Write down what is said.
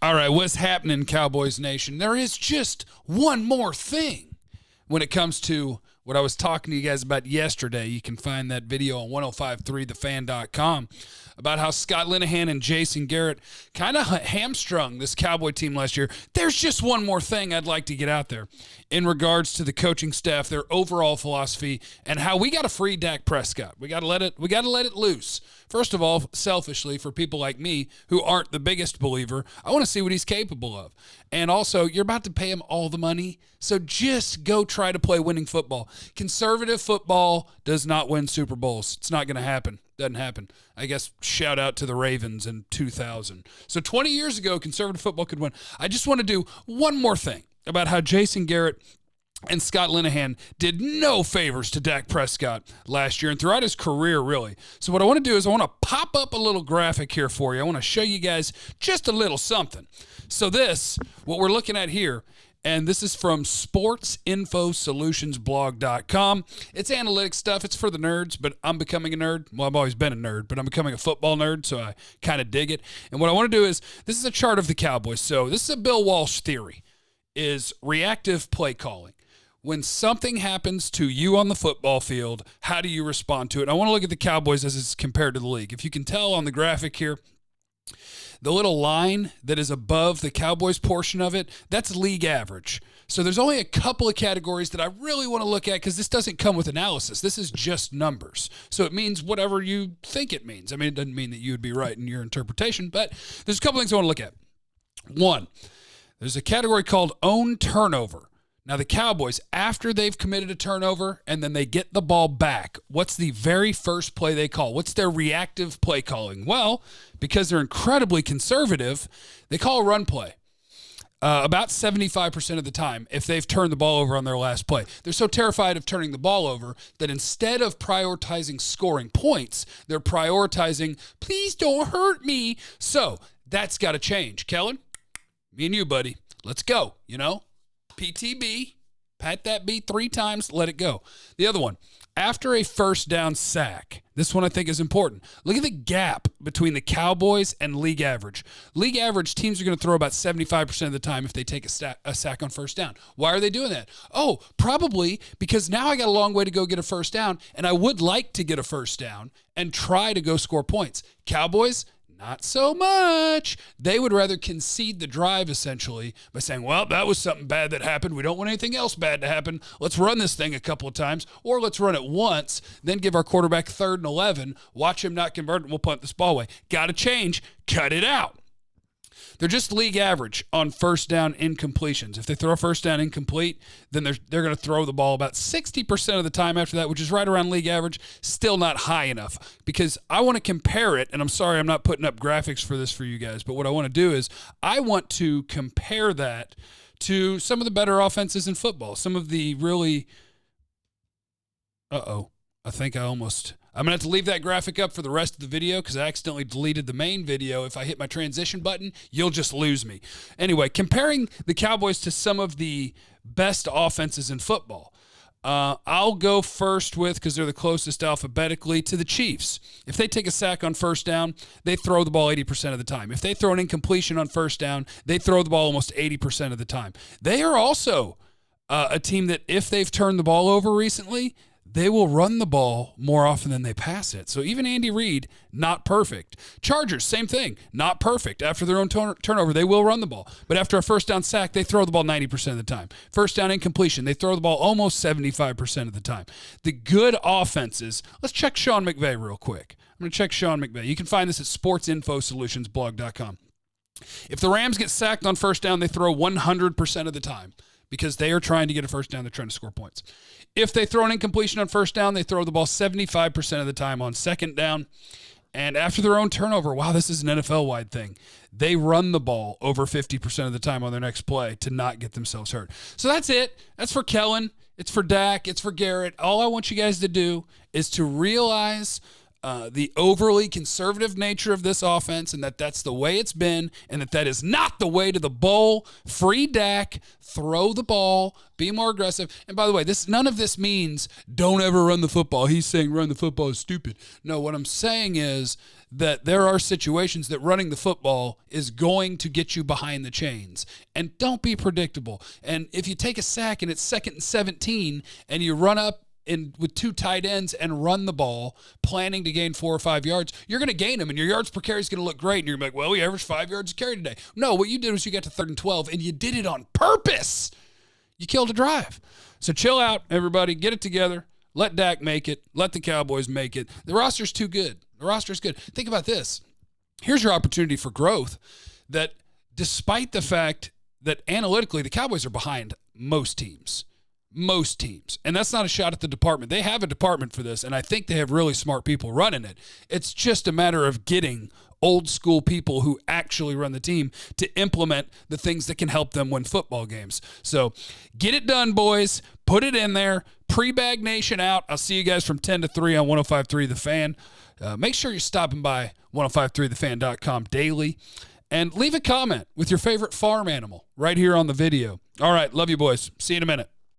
All right, what's happening, Cowboys Nation? There is just one more thing when it comes to what I was talking to you guys about yesterday. You can find that video on 1053thefan.com about how Scott Linehan and Jason Garrett kind of hamstrung this Cowboy team last year. There's just one more thing I'd like to get out there in regards to the coaching staff, their overall philosophy, and how we got to free Dak Prescott. We got to let it loose. First of all, selfishly, for people like me who aren't the biggest believer, I want to see what he's capable of. And also, you're about to pay him all the money, so just go try to play winning football. Conservative football does not win Super Bowls. It's not going to happen. Doesn't happen. I guess shout out to the Ravens in 2000. So 20 years ago, conservative football could win. I just want to do one more thing about how Jason Garrett and Scott Linehan did no favors to Dak Prescott last year and throughout his career, really. So what I want to do is I want to pop up a little graphic here for you. I want to show you guys just a little something. So what we're looking at here, and this is from sportsinfosolutionsblog.com. It's analytics stuff. It's for the nerds, but I'm becoming a nerd. Well, I've always been a nerd, but I'm becoming a football nerd, so I kind of dig it. And what I want to do is, this is a chart of the Cowboys. So this is a Bill Walsh theory, is reactive play calling. When something happens to you on the football field, how do you respond to it? And I want to look at the Cowboys as it's compared to the league. If you can tell on the graphic here, the little line that is above the Cowboys portion of it, that's league average. So there's only a couple of categories that I really want to look at because this doesn't come with analysis. This is just numbers. So it means whatever you think it means. I mean, it doesn't mean that you would be right in your interpretation, but there's a couple things I want to look at. One, there's a category called own turnover. Now, the Cowboys, after they've committed a turnover and then they get the ball back, what's the very first play they call? What's their reactive play calling? Well, because they're incredibly conservative, they call a run play. About 75% of the time, if they've turned the ball over on their last play. They're so terrified of turning the ball over that instead of prioritizing scoring points, they're prioritizing, please don't hurt me. So that's got to change. Kellen, me and you, buddy, let's go, PTB, pat that B 3 times, let it go. The other one, after a first down sack, this one I think is important. Look at the gap between the Cowboys and league average. League average, teams are going to throw about 75% of the time if they take a sack on first down. Why are they doing that? Oh, probably because now I got a long way to go get a first down, and I would like to get a first down and try to go score points. Cowboys, not so much. They would rather concede the drive, essentially, by saying, well, that was something bad that happened. We don't want anything else bad to happen. Let's run this thing a couple of times, or let's run it once, then give our quarterback 3rd and 11, watch him not convert, and we'll punt this ball away. Got to change. Cut it out. They're just league average on first down incompletions. If they throw a first down incomplete, then they're going to throw the ball about 60% of the time after that, which is right around league average. Still not high enough because I want to compare it, and I'm sorry I'm not putting up graphics for this for you guys, but what I want to do is I want to compare that to some of the better offenses in football, some of the really I'm going to have to leave that graphic up for the rest of the video because I accidentally deleted the main video. If I hit my transition button, you'll just lose me. Anyway, comparing the Cowboys to some of the best offenses in football, I'll go first with, because they're the closest alphabetically, to the Chiefs. If they take a sack on first down, they throw the ball 80% of the time. If they throw an incompletion on first down, they throw the ball almost 80% of the time. They are also a team that if they've turned the ball over recently, they will run the ball more often than they pass it. So even Andy Reid, not perfect. Chargers, same thing, not perfect. After their own turnover, they will run the ball. But after a first down sack, they throw the ball 90% of the time. First down incompletion, they throw the ball almost 75% of the time. The good offenses, let's check Sean McVay real quick. I'm going to check Sean McVay. You can find this at sportsinfosolutionsblog.com. If the Rams get sacked on first down, they throw 100% of the time because they are trying to get a first down. They're trying to score points. If they throw an incompletion on first down, they throw the ball 75% of the time on second down. And after their own turnover, wow, this is an NFL-wide thing, they run the ball over 50% of the time on their next play to not get themselves hurt. So that's it. That's for Kellen. It's for Dak. It's for Garrett. All I want you guys to do is to realize the overly conservative nature of this offense, and that's the way it's been, and that is not the way to the bowl. Free Dak, throw the ball, be more aggressive. And by the way, none of this means don't ever run the football. He's saying run the football is stupid. No, what I'm saying is that there are situations that running the football is going to get you behind the chains. And don't be predictable. And if you take a sack and it's 2nd and 17 and you run up with 2 tight ends and run the ball, planning to gain 4 or 5 yards, you're going to gain them, and your yards per carry is going to look great. And you're going to be like, well, we averaged 5 yards a carry today. No, what you did was you got to 3rd and 12, and you did it on purpose. You killed a drive. So chill out, everybody. Get it together. Let Dak make it. Let the Cowboys make it. The roster's too good. The roster's good. Think about this. Here's your opportunity for growth, that despite the fact that analytically the Cowboys are behind most teams. Most teams. And that's not a shot at the department. They have a department for this, and I think they have really smart people running it. It's just a matter of getting old school people who actually run the team to implement the things that can help them win football games. So get it done, boys. Put it in there. Pre-Bag Nation out. I'll see you guys from 10 to 3 on 105.3 The Fan. Make sure you're stopping by 105.3thefan.com daily. And leave a comment with your favorite farm animal right here on the video. All right. Love you, boys. See you in a minute.